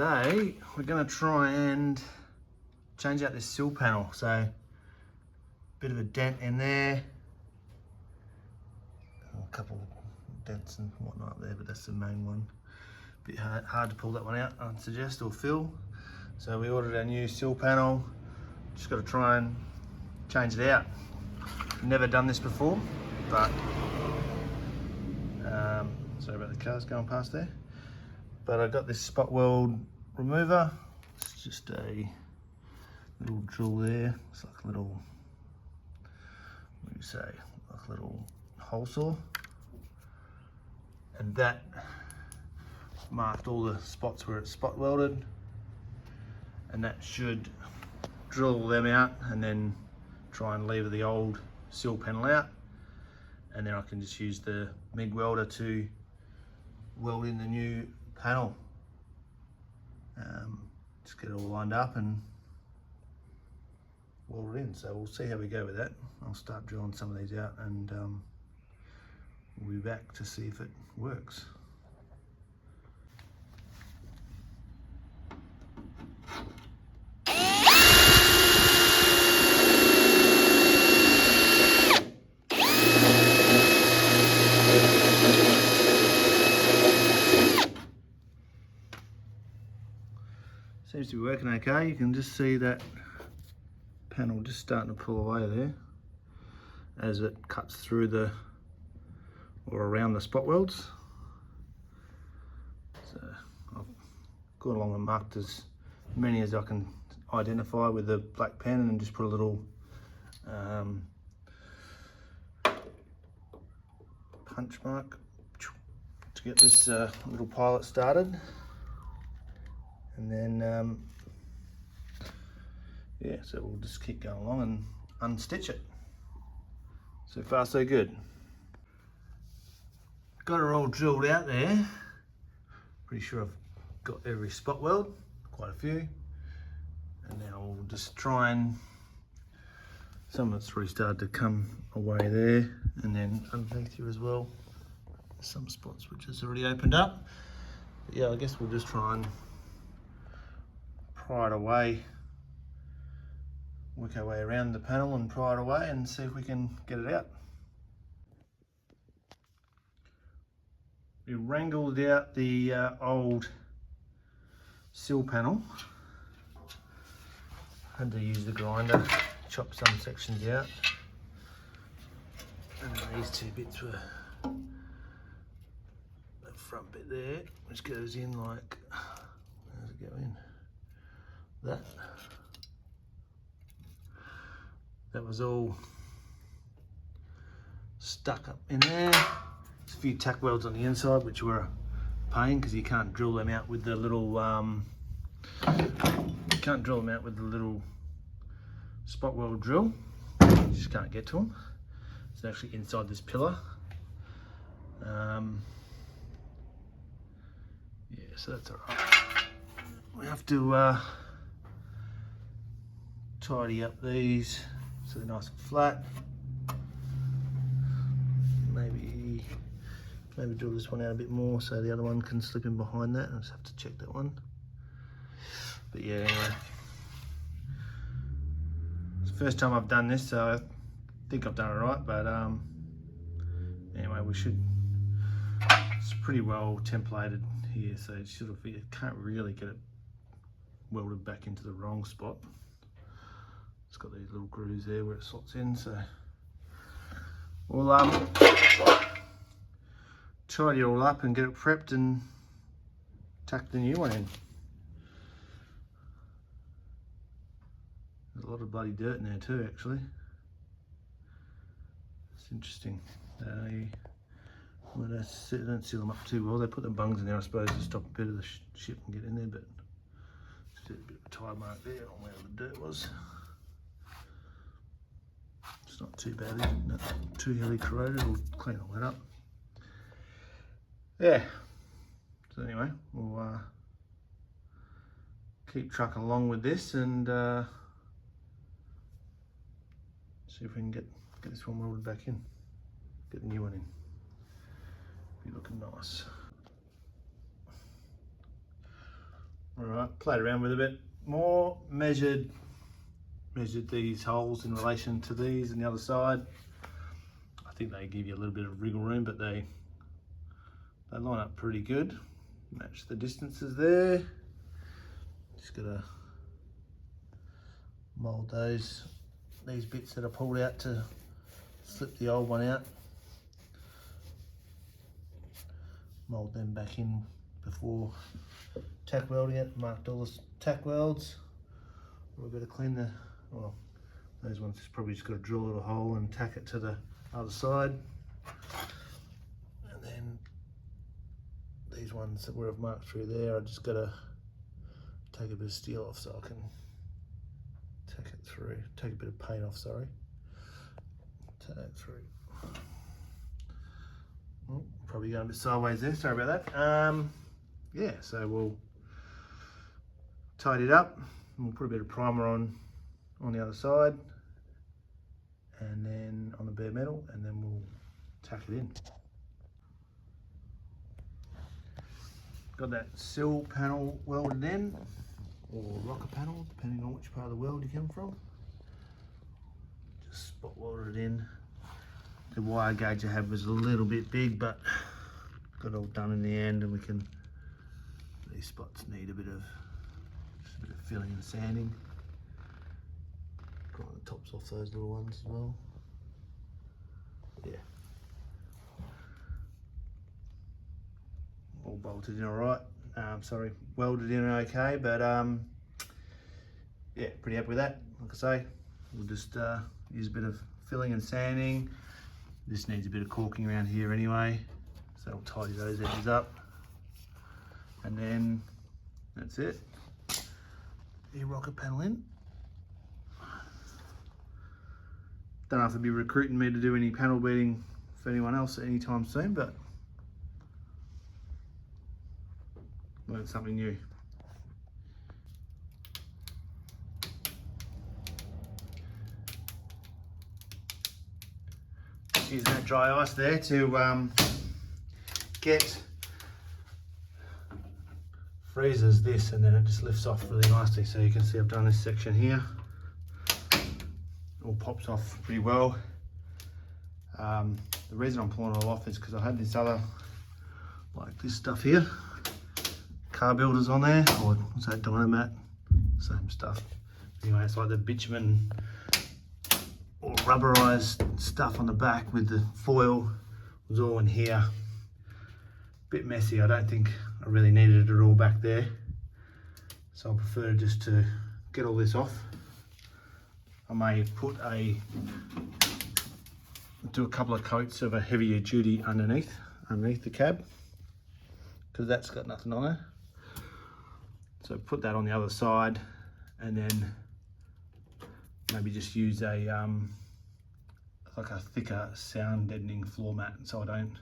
today we're going to try and change out this sill panel. So a bit of a dent in there, a couple of dents and whatnot there, but that's the main one. Bit hard to pull that one out, I'd suggest, or fill. So we ordered a new sill panel. Just got to try and change it out. Never done this before, but sorry about the cars going past there. But I got this spot weld remover. It's just a little drill there. It's like a little, what do you say, like a little hole saw. And that marked all the spots where it's spot welded. And that should drill them out and then try and lever the old sill panel out. And then I can just use the MIG welder to weld in the new panel. Just get it all lined up and weld it in. So we'll see how we go with that. I'll start drilling some of these out and we'll be back to see if it works. Seems to be working okay. You can just see that panel just starting to pull away there as it cuts through the, or around the spot welds. So I've gone along and marked as many as I can identify with the black pen, and then just put a little punch mark to get this little pilot started. And then, yeah, so we'll just keep going along and unstitch it. So far, so good. Got her all drilled out there. Pretty sure I've got every spot weld, quite a few. And now we'll just try and, some of it's already started to come away there. And then underneath here as well, some spots which has already opened up. But yeah, I guess we'll just try and pry it away, work our way around the panel and pry it away and see if we can get it out. We wrangled out the old sill panel. Had to use the grinder, chop some sections out. And then these two bits were the front bit there, which goes in like, where does it go in? That was all stuck up in there. There's a few tack welds on the inside which were a pain because you can't drill them out with the little spot weld drill. You just can't get to them. It's actually inside this pillar. Yeah, so that's alright. We have to tidy up these so they're nice and flat. Maybe drill this one out a bit more so the other one can slip in behind that. I just have to check that one. But yeah, anyway. It's the first time I've done this, so I think I've done it right, but anyway, we should, it's pretty well templated here, so it sort of, you can't really get it welded back into the wrong spot. It's got these little grooves there where it slots in, so we'll tidy it all up and get it prepped and tack the new one in. There's a lot of bloody dirt in there too, actually. It's interesting. They don't seal them up too well. They put the bungs in there, I suppose, to stop a bit of the shit from getting in there, but just did a bit of a tire mark there on where the dirt was. It's not too bad, not too heavily corroded. We'll clean all that up. Yeah. So anyway, we'll keep trucking along with this and see if we can get this one welded back in. Get the new one in. Be looking nice. Alright, played around with it a bit more, measured these holes in relation to these on the other side. I think they give you a little bit of wriggle room, but they line up pretty good. Match the distances there. Just gotta mould these bits that I pulled out to slip the old one out. Mould them back in before tack welding it. Marked all the tack welds. We're going to clean the, well, those ones probably just got to drill a little hole and tack it to the other side. And then these ones that I've marked through there, I just got to take a bit of steel off so I can tack it through. Take a bit of paint off, sorry. Tack it through. Oh, probably going a bit sideways there, sorry about that. Yeah, so we'll tidy it up and we'll put a bit of primer on the other side and then on the bare metal, and then we'll tack it in. Got that sill panel welded in, or rocker panel, depending on which part of the world you come from. Just spot welded it in. The wire gauge I had was a little bit big, but got it all done in the end, and we can, these spots need a bit of filling and sanding. Grind the tops off those little ones as well. Yeah. All bolted in alright. Sorry, welded in okay, but yeah, pretty happy with that. Like I say, we'll just use a bit of filling and sanding. This needs a bit of caulking around here anyway, so we'll tidy those edges up. And then that's it. The rocker panel in. Don't have to be recruiting me to do any panel beating for anyone else anytime soon, but learn something new. Use that dry ice there to get freezes this, and then it just lifts off really nicely. So you can see I've done this section here. All pops off pretty well. The reason I'm pulling it all off is because I had this other, like this stuff here, car builders on there, or what's that, Dynamat, same stuff. Anyway, it's like the bitumen or rubberized stuff on the back with the foil was all in here. Bit messy. I don't think I really needed it all back there, so I prefer just to get all this off. I may do a couple of coats of a heavier duty underneath the cab, because that's got nothing on it. So put that on the other side, and then maybe just use a like a thicker sound deadening floor mat, so I don't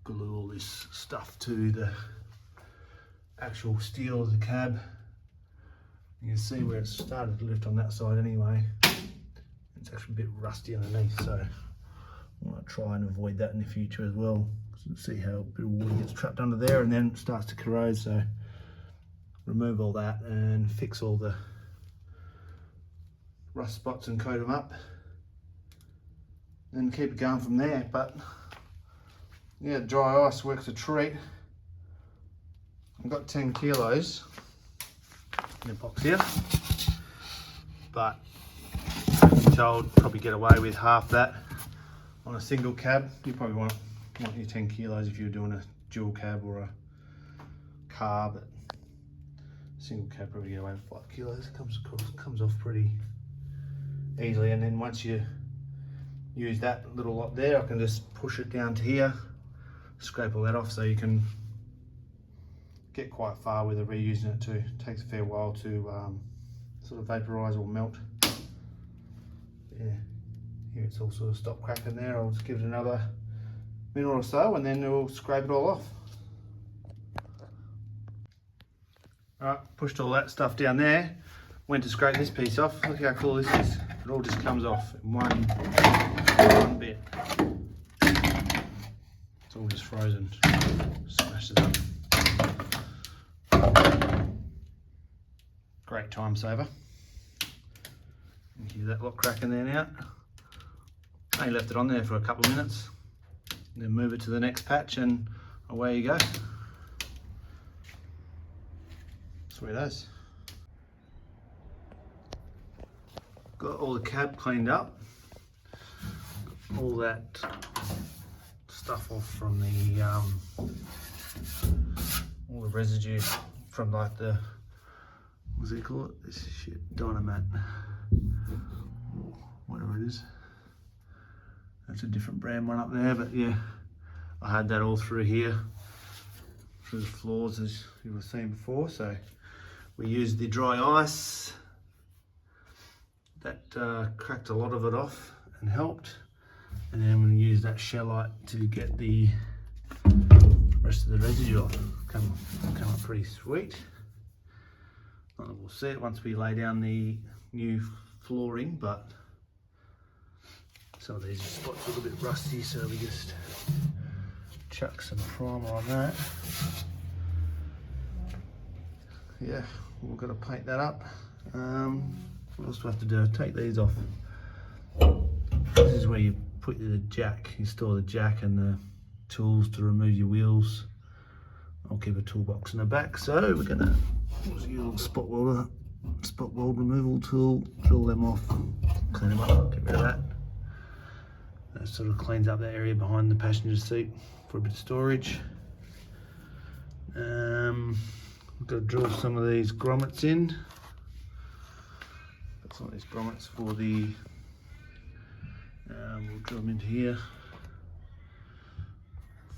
glue all this stuff to the actual steel of the cab. You can see where it's started to lift on that side anyway. It's actually a bit rusty underneath, so I want to try and avoid that in the future as well. So see how a bit of water gets trapped under there and then it starts to corrode. So remove all that and fix all the rust spots and coat them up, and keep it going from there. But yeah, dry ice works a treat. I've got 10 kilos in the box here, but I'm told probably get away with half that on a single cab. You probably want your 10 kilos if you're doing a dual cab or a car, but single cab probably get away with 5 kilos. Comes off pretty easily, and then once you use that little lot there, I can just push it down to here, scrape all that off, so you can get quite far with reusing it too. It takes a fair while to sort of vaporize or melt. Yeah, here it's all sort of stopped cracking there. I'll just give it another minute or so, and then we'll scrape it all off. Alright, pushed all that stuff down there. Went to scrape this piece off. Look how cool this is. It all just comes off in one bit. It's all just frozen. Smashed it up. great time saver. You hear that lot cracking there now. I left it on there for a couple of minutes, then move it to the next patch and away you go. Sweet as. Got all the cab cleaned up, all that stuff off from the all the residue from like the, what's it called? This shit, dynamite, whatever it is. That's a different brand one up there, but yeah, I had that all through here, through the floors as you were seeing before. So we used the dry ice, that cracked a lot of it off and helped. And then we used that shellite to get the rest of the residue off. Come up pretty sweet. We'll see it once we lay down the new flooring, but some of these spots are a little bit rusty, so we just chuck some primer on that. Yeah, we've got to paint that up. What else do I have to do? Take these off. This is where you put the jack, you store the jack and the tools to remove your wheels. I'll keep a toolbox in the back, so we're gonna use a little spot weld removal tool, drill them off, clean them up, get rid of that. That sort of cleans up that area behind the passenger seat for a bit of storage. We've got to drill some of these grommets in. Got some of these grommets for the, we'll drill them into here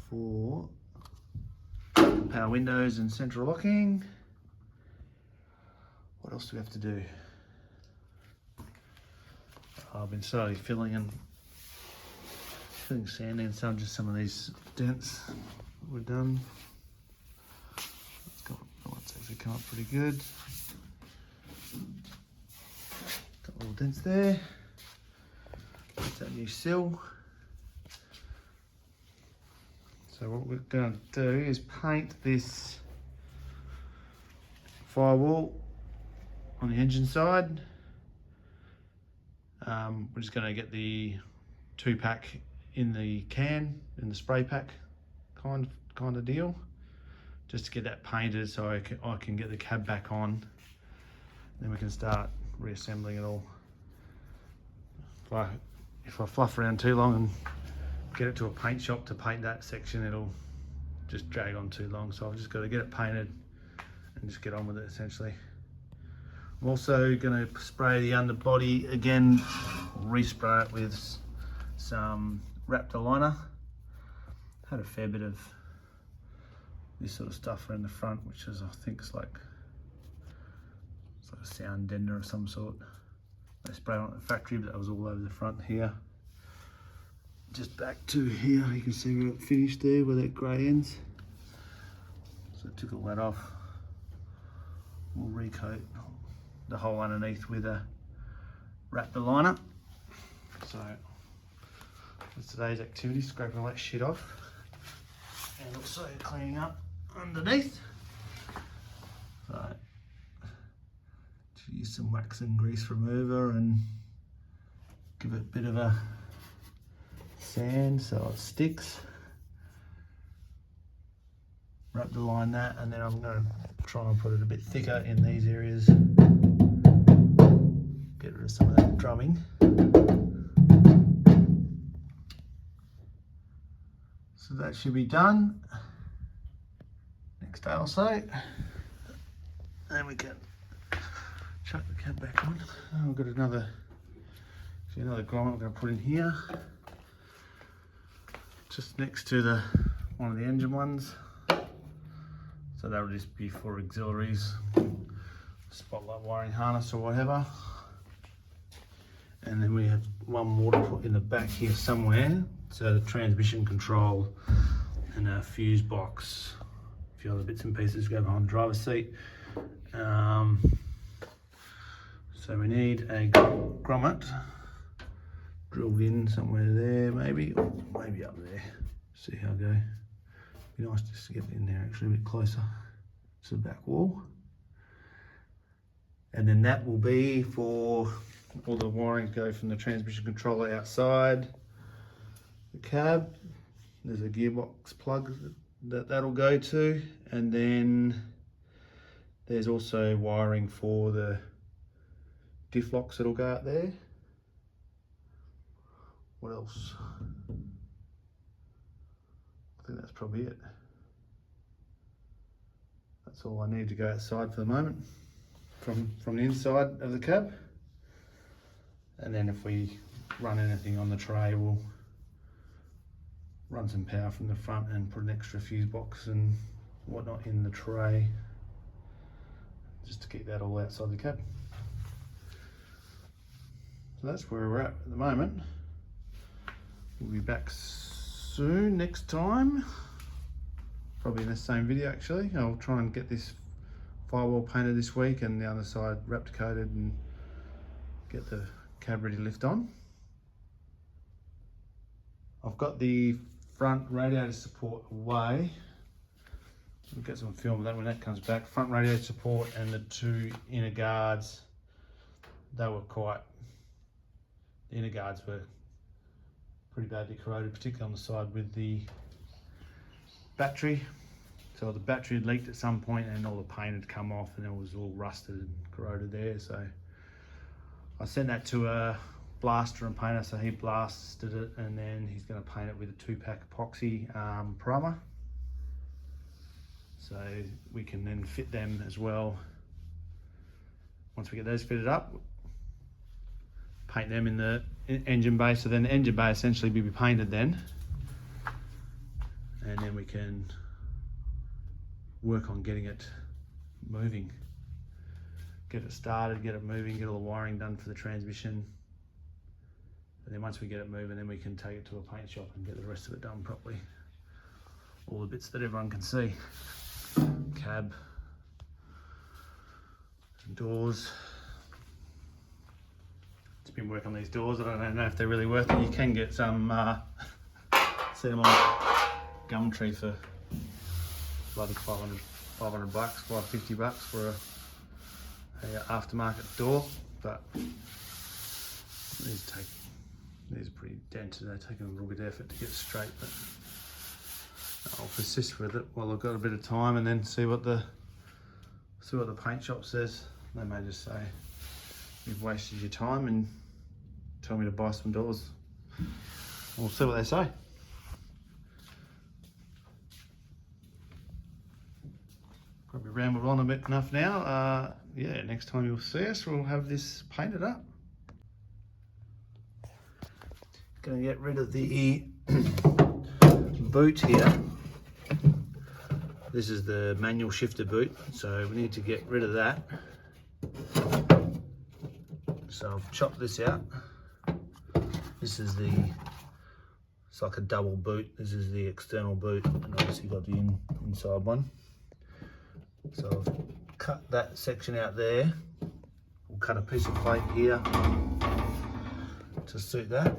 for power windows and central locking. What else do we have to do? I've been slowly filling sand in some of these dents we're done. It's actually come up pretty good. Got little dents there. That's that new sill. So what we're going to do is paint this firewall on the engine side. We're just going to get the 2-pack in the can, in the spray pack kind of deal, just to get that painted so I can get the cab back on. Then we can start reassembling it all. If I fluff around too long and get it to a paint shop to paint that section, it'll just drag on too long. So I've just got to get it painted and just get on with it essentially. I'm also going to spray the underbody again, respray it with some Raptor liner. Had a fair bit of this sort of stuff around the front, which is, I think it's like a sound deadener of some sort. They sprayed on at the factory, but that was all over the front here. Just back to here, you can see where it finished there, where that grey ends. So I took all that off. We'll recoat the hole underneath with a Raptor liner. So that's today's activity, scraping all that shit off. And also cleaning up underneath. So to use some wax and grease remover and give it a bit of a sand so it sticks. Raptor line that, and then I'm going to try and put it a bit thicker in these areas. Get rid of some of that drumming. So that should be done next day or so. And we can chuck the cab back on. Oh, we've got another grommet we're going to put in here, just next to one of the engine ones. So that will just be for auxiliaries, spotlight wiring harness or whatever. And then we have one more to put in the back here somewhere. So the transmission control and a fuse box, a few other bits and pieces go behind the driver's seat. So we need a grommet drilled in somewhere there, maybe, or maybe up there. See how I go. Be nice just to get in there actually a bit closer to the back wall. And then that will be for all the wiring to go from the transmission controller outside the cab. There's a gearbox plug that'll go to, and then there's also wiring for the diff locks that'll go out there. What else? I think that's probably it. That's all I need to go outside for the moment from the inside of the cab. And then if we run anything on the tray, we'll run some power from the front and put an extra fuse box and whatnot in the tray, just to keep that all outside the cab. So that's where we're at the moment. We'll be back soon next time, probably in the same video actually. I'll try and get this firewall painted this week and the other side wrapped coated and get the cab ready to lift on. I've got the front radiator support away. We'll get some film of that when that comes back. Front radiator support and the two inner guards, they were quite, the inner guards were pretty badly corroded, particularly on the side with the battery. So the battery had leaked at some point and all the paint had come off and it was all rusted and corroded there. So I sent that to a blaster and painter, so he blasted it and then he's going to paint it with a 2-pack epoxy primer. So we can then fit them as well. Once we get those fitted up, paint them in the engine bay. So then the engine bay essentially will be painted then. And then we can work on getting it moving. Get it started, get it moving, get all the wiring done for the transmission. And then once we get it moving, then we can take it to a paint shop and get the rest of it done properly. All the bits that everyone can see. Cab, doors. It's been working on these doors. I don't know if they're really worth it. You can get some, see them on Gumtree for bloody 500 bucks, 550 bucks for a aftermarket door, but these are pretty dented. They're taking a little bit of effort to get straight, but I'll persist with it while I've got a bit of time and then see what the paint shop says. They may just say, you've wasted your time and tell me to buy some doors. We'll see what they say. Probably rambled on a bit enough now. Yeah, next time you'll see us, we'll have this painted up. Gonna get rid of the boot here. This is the manual shifter boot, so we need to get rid of that. So I've chopped this out. This is it's like a double boot. This is the external boot, and obviously got the inside one. So I've cut that section out there. We'll cut a piece of plate here to suit that.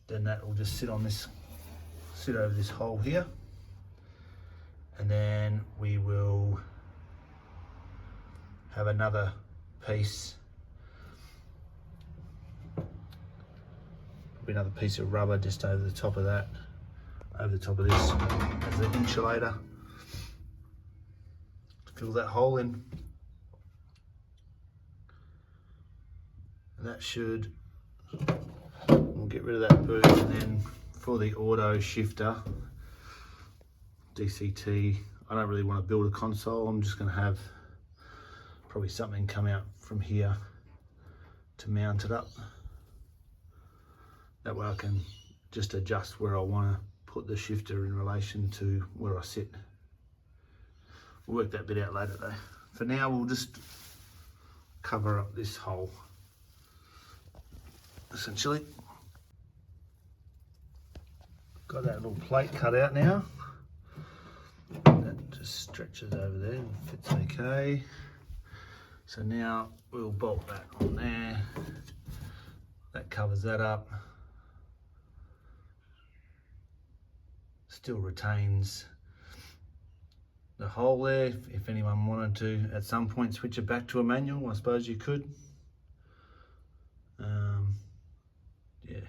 Then that will just sit over this hole here. And then we will have another piece, probably another piece of rubber just over the top of that, over the top of this as an insulator to fill that hole in. And that should, we'll get rid of that boot, and then for the auto shifter, DCT, I don't really want to build a console. I'm just going to have probably something come out from here to mount it up. That way I can just adjust where I want to put the shifter in relation to where I sit. We'll work that bit out later though. For now, we'll just cover up this hole, essentially. Got that little plate cut out now. That just stretches over there and fits okay. So now we'll bolt that on there. That covers that up. Still retains the hole there. If anyone wanted to at some point switch it back to a manual, I suppose you could. Yeah,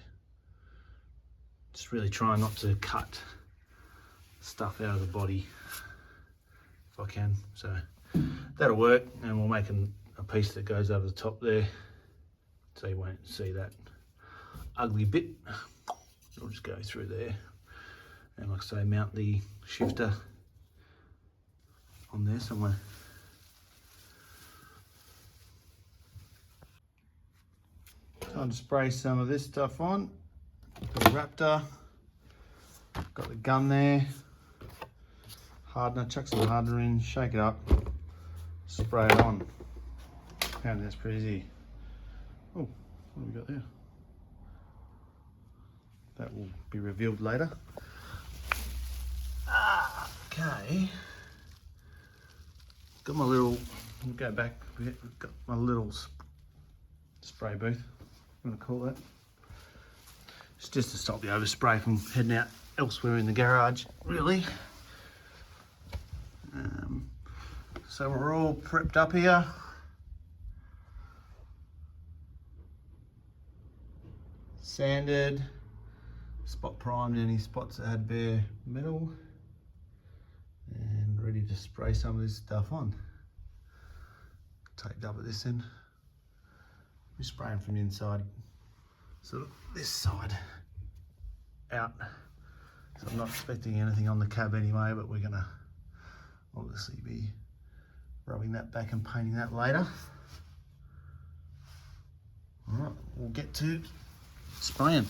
just really try not to cut stuff out of the body if I can. So that'll work, and we'll make a piece that goes over the top there, so you won't see that ugly bit. It'll just go through there, and like I say, mount the shifter on there somewhere. Time to spray some of this stuff on. The Raptor, got the gun there, hardener, chuck some hardener in, shake it up, spray it on. Apparently that's pretty easy. Oh, what have we got there? That will be revealed later. Okay. Got my little, we'll go back a bit, got my little spray booth, I'm gonna call that. It's just to stop the overspray from heading out elsewhere in the garage, really. So we're all prepped up here. Sanded, spot primed any spots that had bare metal, and ready to spray some of this stuff on. Taped up at this end. We're spraying from the inside, sort of this side out. So I'm not expecting anything on the cab anyway, but we're gonna obviously be rubbing that back and painting that later. All right, we'll get to spraying.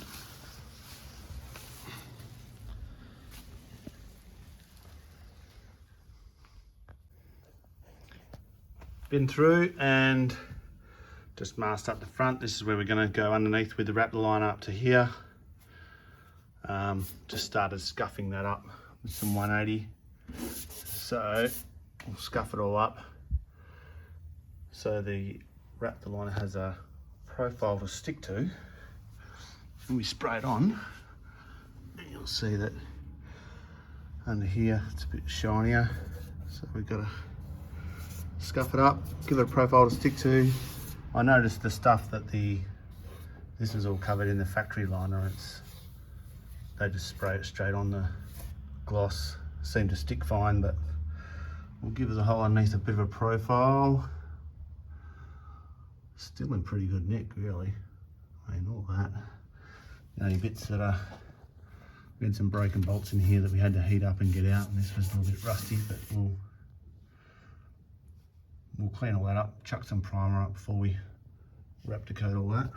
Been through and just masked up the front. This is where we're going to go underneath with the Raptor liner up to here. Just started scuffing that up with some 180. So we'll scuff it all up. So the Raptor liner has a profile to stick to. And we spray it on, and you'll see that under here it's a bit shinier. So we've got to scuff it up, give it a profile to stick to. I noticed the stuff that this was all covered in the factory liner. They just spray it straight on the gloss. Seemed to stick fine, but we'll give it a hole underneath, a bit of a profile. Still in pretty good nick, really. I mean, all that. The only bits that are, we had some broken bolts in here that we had to heat up and get out, and this was a little bit rusty, but we'll clean all that up, chuck some primer up before we Raptor coat all that.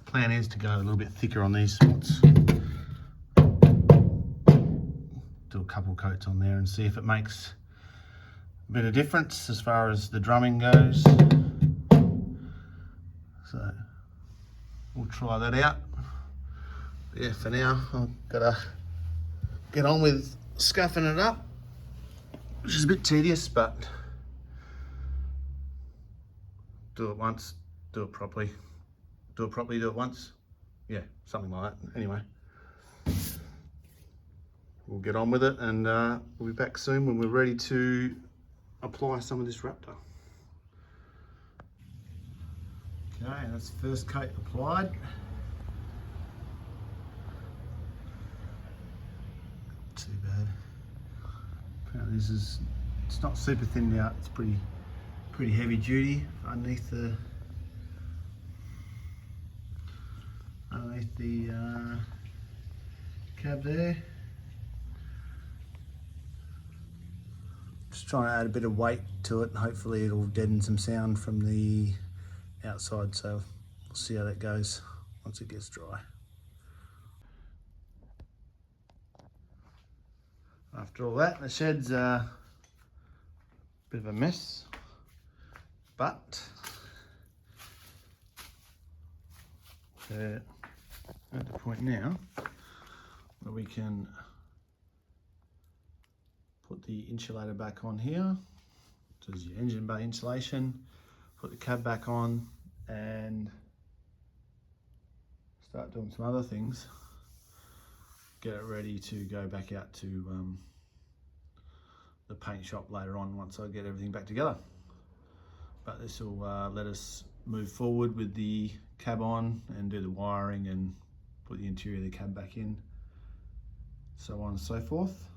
Plan is to go a little bit thicker on these spots. Do a couple coats on there and see if it makes a bit of difference as far as the drumming goes. So we'll try that out. Yeah, for now I've got to get on with scuffing it up, which is a bit tedious, but do it once, do it properly. Do it properly, do it once. Yeah, something like that. Anyway, we'll get on with it, and we'll be back soon when we're ready to apply some of this Raptor. Okay, that's the first coat applied. Not too bad. Apparently it's not super thinned out, it's pretty heavy duty underneath the cab there. Just trying to add a bit of weight to it, and hopefully it'll deaden some sound from the outside, so we'll see how that goes once it gets dry. After all that, the shed's a bit of a mess, but we're at the point now where we can put the insulator back on here. So there's your engine bay insulation, put the cab back on, and start doing some other things. Get it ready to go back out to the paint shop later on once I get everything back together. But this will let us move forward with the cab on and do the wiring and put the interior of the cab back in, so on and so forth.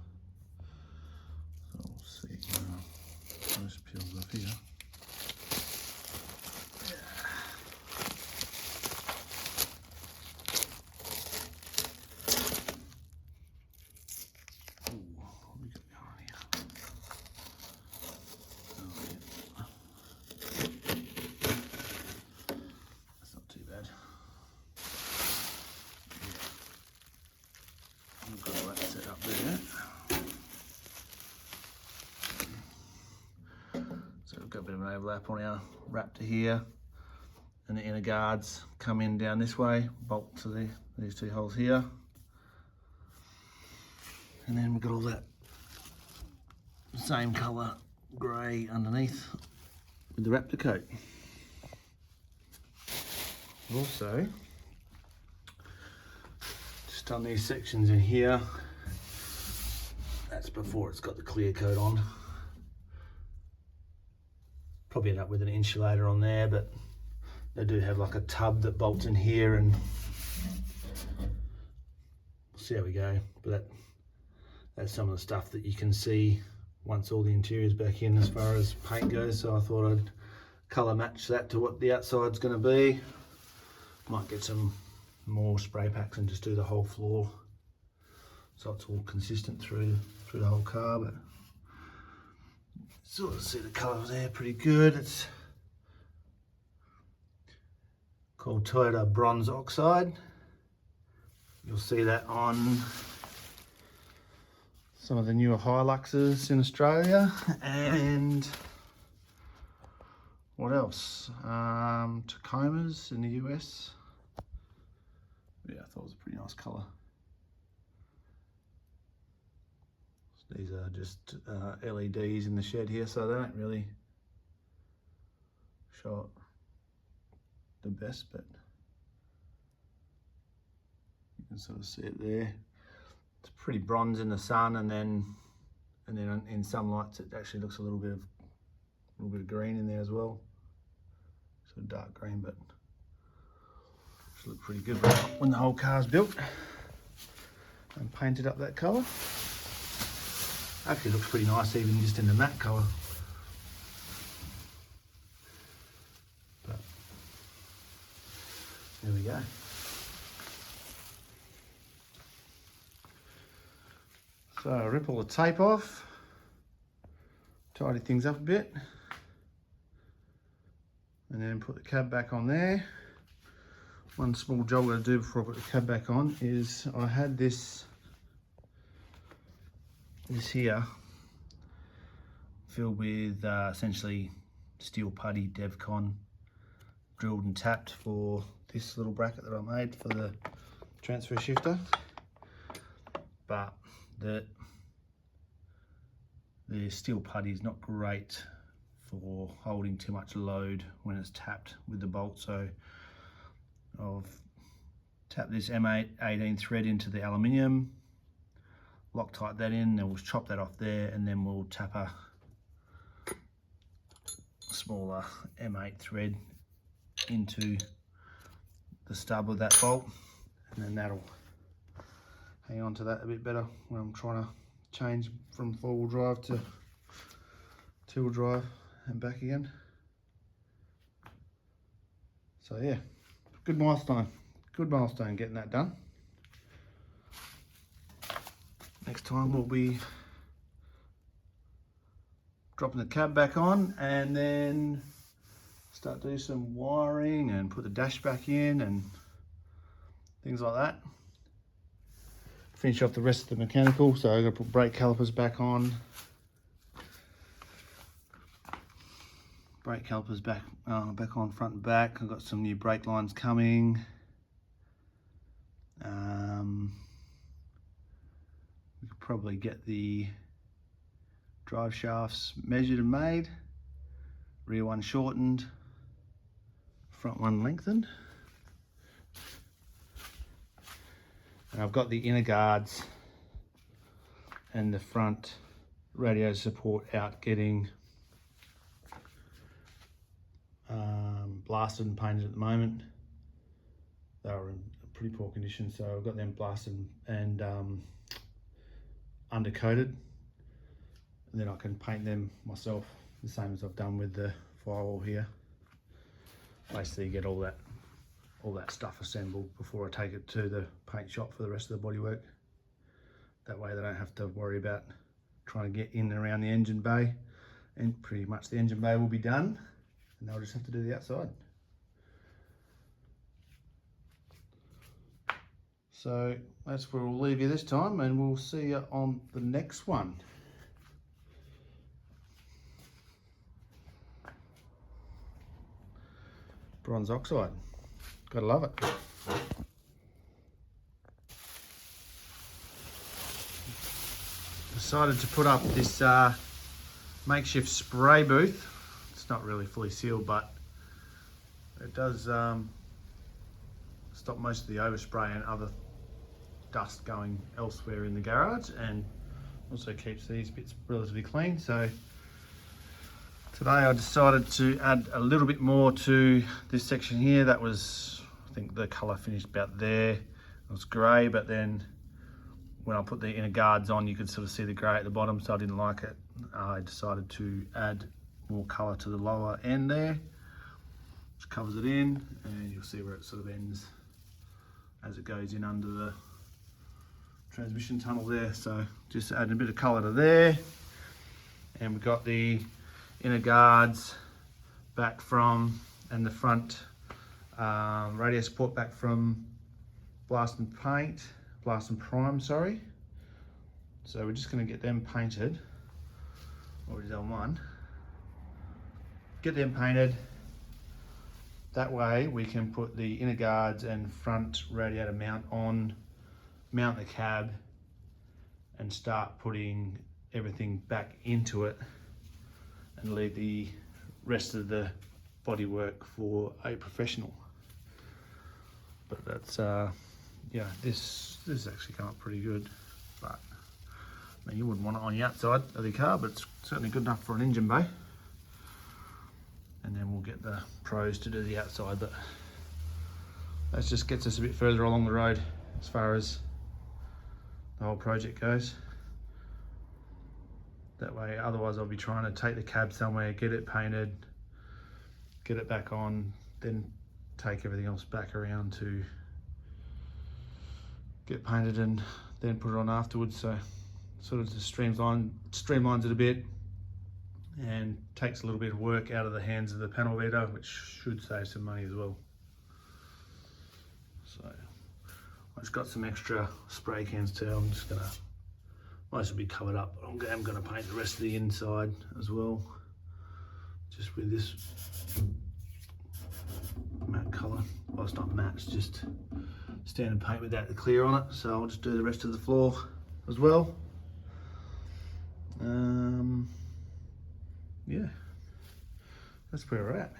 So we'll see, most peels off here. Got a bit of an overlap on our Raptor here, and the inner guards come in down this way, bolt to these two holes here, and then we've got all that same colour grey underneath with the Raptor coat. Also, just on these sections in here, that's before it's got the clear coat on. Probably end up with an insulator on there, but they do have like a tub that bolts in here, and we'll see how we go. But that's some of the stuff that you can see once all the interior's back in as far as paint goes. So I thought I'd colour match that to what the outside's going to be. Might get some more spray packs and just do the whole floor so it's all consistent through the whole car. But sort of see the colour there pretty good. It's called Toyota Bronze Oxide. You'll see that on some of the newer Hiluxes in Australia, and what else? Tacomas in the US. Yeah, I thought it was a pretty nice colour. These are just LEDs in the shed here, so they don't really show it the best, but you can sort of see it there. It's pretty bronze in the sun, and then in some lights it actually looks a little bit of green in there as well, sort of dark green, but should look pretty good when the whole car's built and painted up that colour. Actually looks pretty nice even just in the matte colour. But there we go. So I rip all the tape off, tidy things up a bit, and then put the cab back on there. One small job I'm going to do before I put the cab back on is I had this here filled with essentially steel putty Devcon, drilled and tapped for this little bracket that I made for the transfer shifter. But the steel putty is not great for holding too much load when it's tapped with the bolt, so I've tapped this M18 thread into the aluminium, Loctite that in, then we'll chop that off there, and then we'll tap a smaller M8 thread into the stub of that bolt, and then that'll hang on to that a bit better when I'm trying to change from 4-wheel drive to 2-wheel drive and back again. So yeah, good milestone getting that done. Next time we'll be dropping the cab back on, and then start doing some wiring and put the dash back in and things like that. Finish off the rest of the mechanical, so I'm going to put brake calipers back on. Brake calipers back on front and back. I've got some new brake lines coming. We could probably get the drive shafts measured and made. Rear one shortened, front one lengthened. And I've got the inner guards and the front radiator support out getting blasted and painted at the moment. They were in pretty poor condition, so I've got them blasted and undercoated, and then I can paint them myself the same as I've done with the firewall here. Basically get all that stuff assembled before I take it to the paint shop for the rest of the bodywork. That way they don't have to worry about trying to get in and around the engine bay, and pretty much the engine bay will be done and they'll just have to do the outside. So that's where we'll leave you this time, and we'll see you on the next one. Bronze oxide, gotta love it. Decided to put up this makeshift spray booth. It's not really fully sealed, but it does stop most of the overspray and other dust going elsewhere in the garage, and also keeps these bits relatively clean. So today I decided to add a little bit more to this section here. That was, I think the colour finished about there. It was grey, but then when I put the inner guards on, you could sort of see the grey at the bottom, so I didn't like it. I decided to add more colour to the lower end there, which covers it in, and you'll see where it sort of ends as it goes in under the transmission tunnel there. So just adding a bit of colour to there, and we've got the inner guards back from, and the front radiator support back from blast and prime, sorry. So we're just going to get them painted. Already done one. Get them painted. That way we can put the inner guards and front radiator mount on, mount the cab, and start putting everything back into it, and leave the rest of the bodywork for a professional. But that's yeah, this has actually come up pretty good, but I mean, you wouldn't want it on the outside of the car, but it's certainly good enough for an engine bay. And then we'll get the pros to do the outside, but that just gets us a bit further along the road as far as the whole project goes. That way, otherwise I'll be trying to take the cab somewhere, get it painted, get it back on, then take everything else back around to get painted and then put it on afterwards. So sort of just streamlines it a bit and takes a little bit of work out of the hands of the panel beater, which should save some money as well. So I've just got some extra spray cans too. I'm just gonna, most will be covered up. I'm gonna paint the rest of the inside as well, just with this matte colour. Well, it's not matte, it's just standard paint without the clear on it. So I'll just do the rest of the floor as well. Yeah, that's where we're at.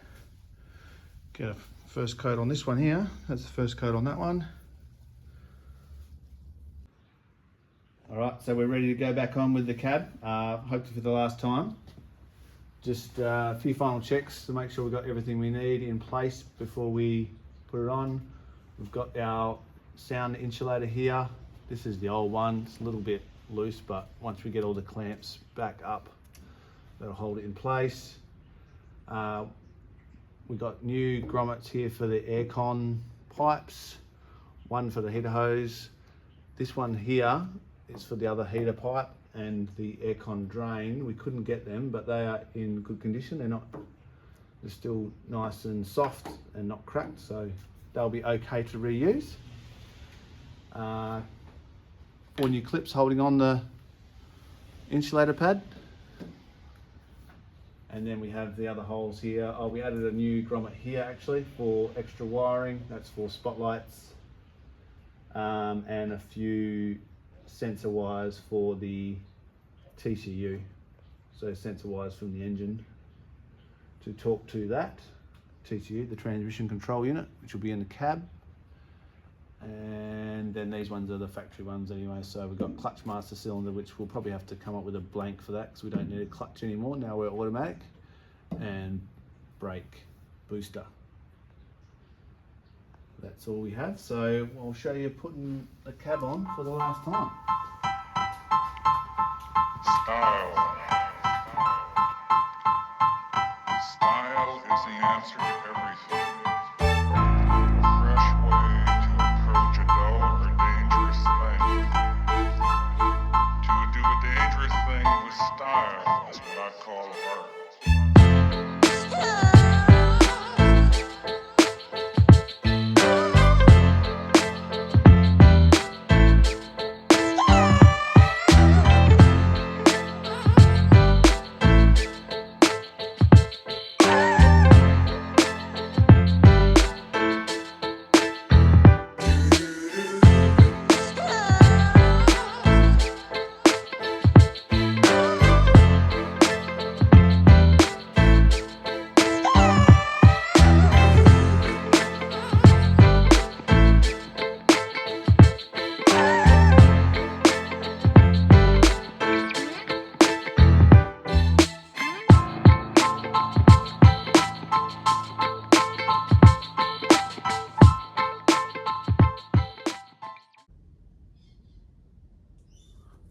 Get a first coat on this one here. That's the first coat on that one. All right, so we're ready to go back on with the cab, hopefully for the last time. Just a few final checks to make sure we've got everything we need in place before we put it on. We've got our sound insulator here. This is the old one. It's a little bit loose, but once we get all the clamps back up, that'll hold it in place. We've got new grommets here for the aircon pipes, one for the heater hose. This one here is for the other heater pipe and the aircon drain. We couldn't get them, but they are in good condition. They're still nice and soft and not cracked, so they'll be okay to reuse. 4 new clips holding on the insulator pad. And then we have the other holes here. Oh, we added a new grommet here actually for extra wiring. That's for spotlights, and a few sensor wires for the TCU. So sensor wires from the engine to talk to that TCU, the transmission control unit, which will be in the cab. And then these ones are the factory ones anyway. So we've got clutch master cylinder, which we'll probably have to come up with a blank for that because we don't need a clutch anymore. Now we're automatic. And brake booster. That's all we have. So I'll show you putting the cab on for the last time. Style. Style is the answer to everything. A fresh way to approach a dull or dangerous thing. To do a dangerous thing with style is what I call art.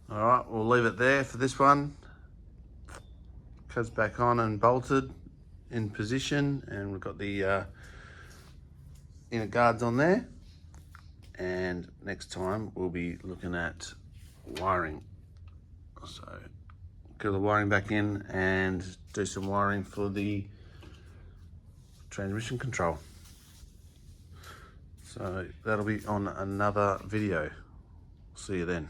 All right, we'll leave it there for this one. Cab's back on and bolted in position, and we've got the inner guards on there. And next time we'll be looking at wiring. So get the wiring back in and do some wiring for the transmission control. So that'll be on another video. See you then.